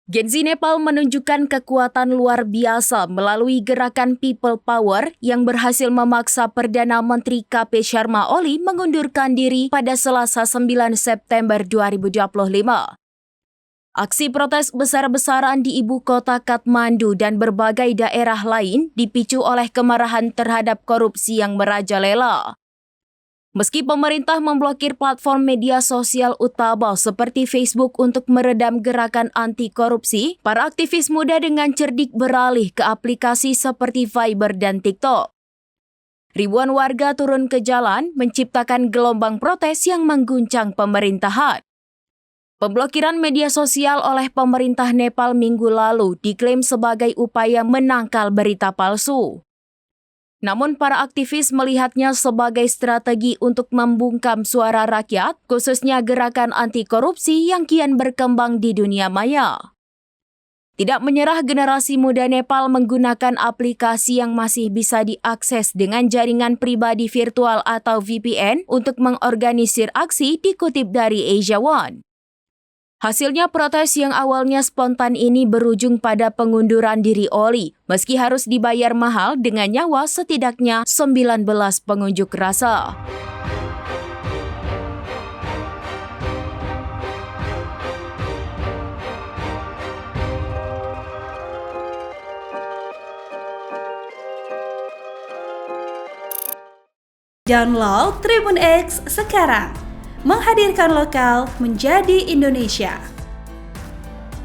Gen Z Nepal menunjukkan kekuatan luar biasa melalui gerakan People Power yang berhasil memaksa Perdana Menteri KP Sharma Oli mengundurkan diri pada Selasa 9 September 2025. Aksi protes besar-besaran di ibu kota Kathmandu dan berbagai daerah lain dipicu oleh kemarahan terhadap korupsi yang merajalela. Meski pemerintah memblokir platform media sosial utama seperti Facebook untuk meredam gerakan anti korupsi, para aktivis muda dengan cerdik beralih ke aplikasi seperti Viber dan TikTok. Ribuan warga turun ke jalan menciptakan gelombang protes yang mengguncang pemerintahan. Pemblokiran media sosial oleh pemerintah Nepal minggu lalu diklaim sebagai upaya menangkal berita palsu. Namun para aktivis melihatnya sebagai strategi untuk membungkam suara rakyat, khususnya gerakan anti korupsi yang kian berkembang di dunia maya. Tidak menyerah, generasi muda Nepal menggunakan aplikasi yang masih bisa diakses dengan jaringan pribadi virtual atau VPN untuk mengorganisir aksi, dikutip dari Asia One. Hasilnya, protes yang awalnya spontan ini berujung pada pengunduran diri Oli, meski harus dibayar mahal dengan nyawa setidaknya 19 pengunjuk rasa. Download Tribun X sekarang, menghadirkan lokal menjadi Indonesia.